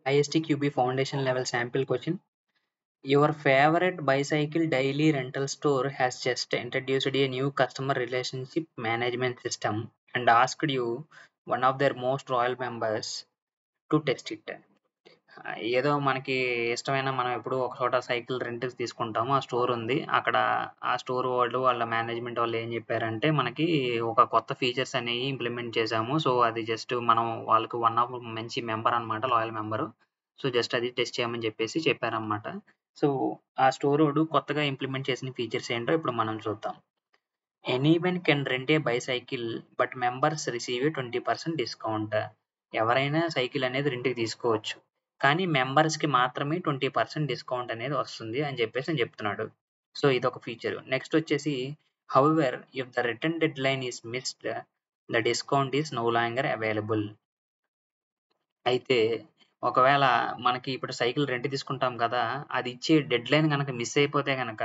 ISTQB foundation level sample question. Your favorite bicycle daily rental store has just introduced a new customer relationship management system and asked you, one of their most loyal members, to test it. ఏదో మనకి ఇష్టమైన మనం ఎప్పుడు ఒక చోట cycle రెంట్‌కి తీసుకుంటాము. ఆ స్టోర్ ఉంది. అక్కడ ఆ స్టోర్ వాళ్ళు వాళ్ళ మేనేజ్‌మెంట్ వాళ్ళు ఏం చెప్పారంటే, మనకి ఒక కొత్త ఫీచర్స్ అనేవి ఇంప్లిమెంట్ చేశాము. సో, అది జస్ట్ మనం వాళ్ళకి వన్ ఆఫ్ మంచి మెంబర్ అనమాట. Loyal member. సో, జస్ట్ అది టెస్ట్ చేయమని చెప్పేసి చెప్పారనమాట. సో, ఆ స్టోరోడు కొత్తగా ఇంప్లిమెంట్ చేసిన ఫీచర్స్ ఏంటో ఇప్పుడు మనం చూద్దాం. Anyone can rent A bicycle but members receive a 20% discount. ఎవరైనా సైకిల్ అనేది రెంట్‌కి తీసుకోవచ్చు. కానీ మెంబర్స్‌కి మాత్రమే 20% డిస్కౌంట్ అనేది వస్తుంది అని చెప్పేసి చెప్తున్నాడు. సో, ఇదొక ఫీచర్. నెక్స్ట్ వచ్చేసి however if the return deadline is missed the discount is no longer available. అయితే ఒకవేళ మనకి ఇప్పుడు సైకిల్ రెంట్‌కి తీసుకుంటాం కదా! అది ఇచ్చే డెడ్‌లైన్ గనక మిస్ అయిపోతే గనక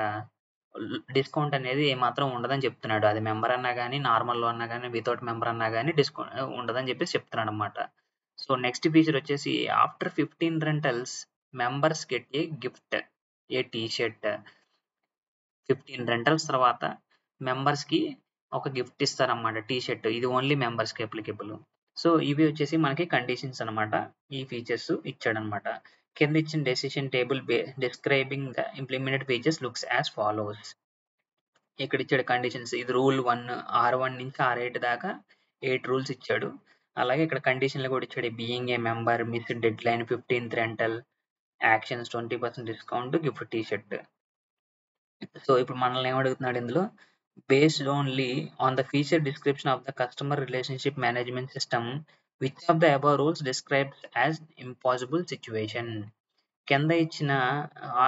డిస్కౌంట్ అనేది ఏమాత్రం ఉండదని చెప్తున్నాడు. అది మెంబర్ అన్నా గాని, నార్మల్‌లో అన్నా గాని, వితౌట్ మెంబర్ అన్నా గాని ఉండదని చెప్పేసి చెప్తున్నాడన్నమాట. సో, నెక్స్ట్ ఫీచర్ వచ్చేసి after 15 rentals members get a gift. A T shirt. 15 rentals తర్వాత మెంబర్స్‌కి ఒక గిఫ్ట్ ఇస్తారన్నమాట. T shirt. ఇది ఓన్లీ మెంబర్స్‌కి అప్లికేబుల్. సో, ఇవి వచ్చేసి మనకి కండిషన్స్ అన్నమాట. ఈ ఫీచర్స్ ఇచ్చాడన్నమాట. కింద ఇచ్చిన decision table describing the implemented features looks as follows. ఇక్కడ ఇచ్చాడు కండిషన్స్. ఇది రూల్ 1 R1 నుంచి R8 దాకా 8 రూల్స్ ఇచ్చాడు. అలాగే ఇక్కడ కండిషన్‌లు కూడా ఇచ్చాడు. Being a member, missed deadline, 15th rental, actions 20% discount, gift T shirt. So, ఇప్పుడు మనల్ని ఏమడుగుతున్నాడు ఇందులో? Based only on the feature description of the customer relationship management system which of the above rules describes as impossible situation. కింద ఇచ్చిన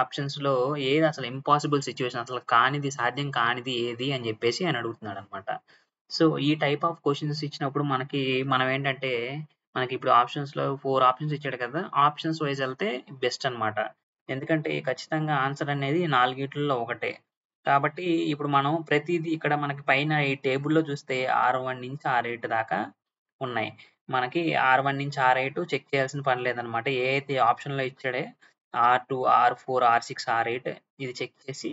ఆప్షన్స్‌లో ఏది అసలు impossible situation, అసలు కానిది, సాధ్యం కానిది ఏది అని చెప్పేసి ఆయన అడుగుతున్నాడన్నమాట. సో, ఈ టైప్ ఆఫ్ క్వెషన్స్ ఇచ్చినప్పుడు మనం ఏంటంటే, మనకిప్పుడు ఆప్షన్స్‌లో 4 ఆప్షన్స్ ఇచ్చాడు కదా! ఆప్షన్స్ వైస్ ఎళ్తే బెస్ట్ అన్నమాట. ఎందుకంటే ఖచ్చితంగా ఆన్సర్ అనేది 4 ఒకటే. కాబట్టి ఇప్పుడు మనం ప్రతీదీ ఇక్కడ మనకి పైన ఈ టేబుల్‌లో చూస్తే R1 నుంచి R8 దాకా ఉన్నాయి. మనకి R1 నుంచి R8 చెక్ చేయాల్సిన పని లేదన్నమాట. ఏ అయితే ఆప్షన్‌లో ఇచ్చాడే R2, R4, R6, R8 ఇది చెక్ చేసి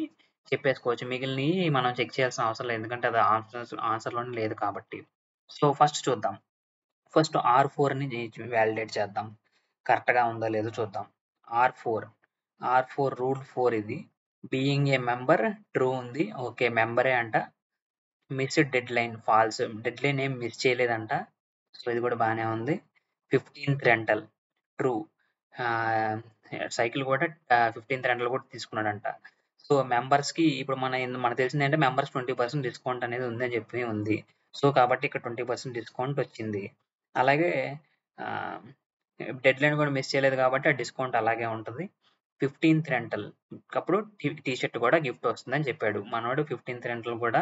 చెప్పేసుకోవచ్చు. మిగిలినయి మనం చెక్ చేయాల్సిన అవసరం లేదు. ఎందుకంటే అది ఆన్సర్‌లోనే లేదు కాబట్టి. సో, ఫస్ట్ చూద్దాం. ఫస్ట్ R4ని వాలిడేట్ చేద్దాం. కరెక్ట్‌గా ఉందో లేదో చూద్దాం. R4 రూల్ 4 ఇది. బీయింగ్ ఏ మెంబర్ ట్రూ ఉంది. ఓకే. మెంబరే అంట. Missed deadline false. డెడ్‌లైన్ ఏం మిస్ చేయలేదంట. సో, ఇది కూడా బానే ఉంది. 15th rental true. సైకిల్ కూడా 15th రెంటల్ కూడా తీసుకున్నాడంట. సో, మెంబర్స్‌కి ఇప్పుడు మనకు తెలిసిందేంటే మెంబర్స్ 20% డిస్కౌంట్ అనేది ఉందని చెప్పి ఉంది. సో, కాబట్టి ఇక్కడ 20% డిస్కౌంట్ వచ్చింది. అలాగే ఆహ్, డెడ్‌లైన్ కూడా మిస్ చేయలేదు కాబట్టి ఆ డిస్కౌంట్ అలాగే ఉంటది. 15th రెంటల్ అప్పుడు టీ షర్ట్ కూడా గిఫ్ట్ వస్తుందని చెప్పాడు. మనోడు 15th రెంటల్ కూడా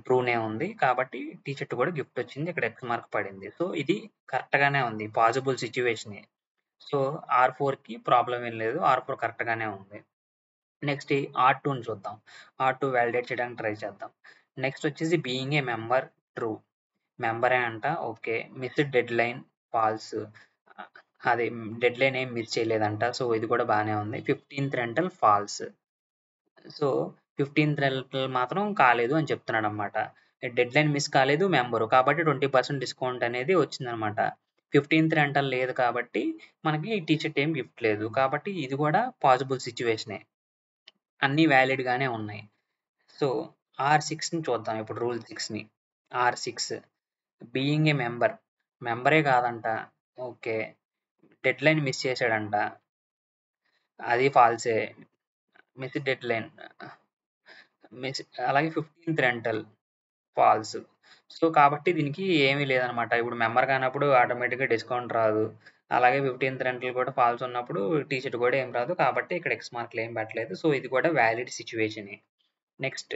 ట్రూనే ఉంది. కాబట్టి టీ షర్ట్ కూడా గిఫ్ట్ వచ్చింది. ఇక్కడ ఎక్స్ మార్క్ పడింది. సో, ఇది కరెక్ట్ గానే ఉంది. పాసిబుల్ సిట్యుయేషనే. సో, R4కి ప్రాబ్లమ్ ఏం లేదు. R4 కరెక్ట్ గానే ఉంది. నెక్స్ట్ R2ని చూద్దాం. R2 వాలిడేట్ చేయడానికి ట్రై చేద్దాం. నెక్స్ట్ వచ్చేసి బీయింగ్ ఏ మెంబర్ ట్రూ. మెంబరే అంట. ఓకే. Missed deadline false. అది డెడ్‌లైన్ ఏం మిస్ చేయలేదంట. సో, ఇది కూడా బానే ఉంది. 15th rental falls. So, 15th rental మాత్రం కాలేదు అని చెప్తున్నాడన్నమాట. డెడ్‌లైన్ మిస్ కాలేదు మెంబరు. కాబట్టి 20% డిస్కౌంట్ అనేది వచ్చిందన్నమాట. 15th రెంటల్ లేదు కాబట్టి మనకి టీ షర్ట్ ఏం గిఫ్ట్ లేదు. కాబట్టి ఇది కూడా పాసిబుల్ సిట్యుయేషనే. అన్నీ వాలిడ్ గానే ఉన్నాయి. సో, R6ని చూద్దాం ఇప్పుడు రూల్ 6ని. R6 being a member. మెంబరే కాదంట. ఓకే. డెడ్‌లైన్ మిస్ చేశాడంట. అది ఫాల్సే. Miss deadline. అలాగే 15th రెంటల్ ఫాల్స్. సో, కాబట్టి దీనికి ఏమీ లేదనమాట. ఇప్పుడు మెంబర్ కానప్పుడు ఆటోమేటిక్‌గా డిస్కౌంట్ రాదు. అలాగే 15th రెంటల్ కూడా ఫాల్స్ ఉన్నప్పుడు టీ షర్ట్ కూడా ఏం రాదు. కాబట్టి ఇక్కడ ఎక్స్ మార్క్‌లు ఏం పెట్టలేదు. సో, ఇది కూడా వాలిడ్ సిట్యుయేషనే. నెక్స్ట్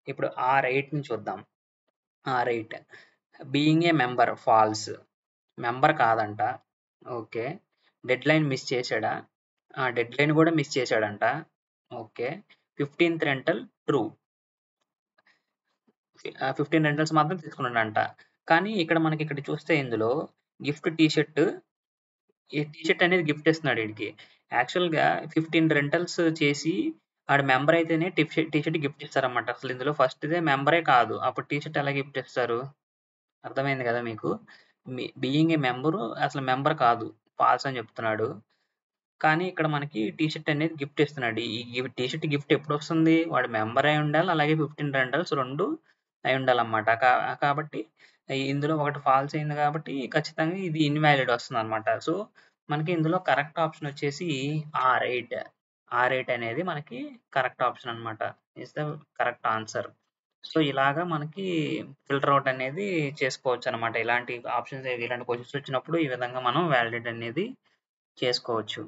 ఇప్పుడు R8ని చూద్దాం. R8 being a member false. Member కాదంట. ఓకే. డెడ్‌లైన్ మిస్ చేశాడా? ఆ! డెడ్‌లైన్ కూడా మిస్ చేశాడంట. Okay. 15th rental true. 15 rentals మాత్రం తీసుకున్నాడంట. కానీ ఇక్కడ చూస్తే ఇందులో గిఫ్ట్ టీ షర్ట్ ఈ టీ షర్ట్ అనేది గిఫ్ట్ ఇస్తున్నాడు ఈడికి. యాక్చువల్‌గా 15 రెంటల్స్ చేసి ఆడు మెంబర్ అయితేనే టీ షర్ట్ గిఫ్ట్ ఇస్తారన్నమాట. అసలు ఇందులో ఫస్ట్‌దే మెంబరే కాదు. అప్పుడు టీ షర్ట్ ఎలా గిఫ్ట్ ఇస్తారు? అర్థమైంది గదా మీకు. బీయింగ్ ఏ మెంబరు అసలు మెంబర్ కాదు. ఫాల్స్ అని చెప్తున్నాడు. కానీ ఇక్కడ మనకి టీ షర్ట్ అనేది గిఫ్ట్ ఇస్తున్నాడు. టీ షర్ట్ గిఫ్ట్ ఎప్పుడొస్తుంది? వాడు మెంబర్ అయి ఉండాలి. అలాగే 15 రెంటల్స్ 2 అయి ఉండాలన్నమాట. కాబట్టి ఇందులో ఒకటి ఫాల్స్ అయింది కాబట్టి ఖచ్చితంగా ఇది ఇన్‌వాలిడ్ వస్తుందన్నమాట. సో, మనకి ఇందులో కరెక్ట్ ఆప్షన్ వచ్చేసి ఆర్8. ఆర్8 అనేది మనకి కరెక్ట్ ఆప్షన్ అన్నమాట. Is the correct answer. So, ఇలాగా మనకి ఫిల్టర్ ఔట్ అనేది చేసుకోవచ్చన్నమాట. ఇలాంటి ఆప్షన్స్ ఇలాంటి క్వెషన్స్ వచ్చినప్పుడు ఈ విధంగా మనం వాలిడేట్ అనేది చేసుకోవచ్చు.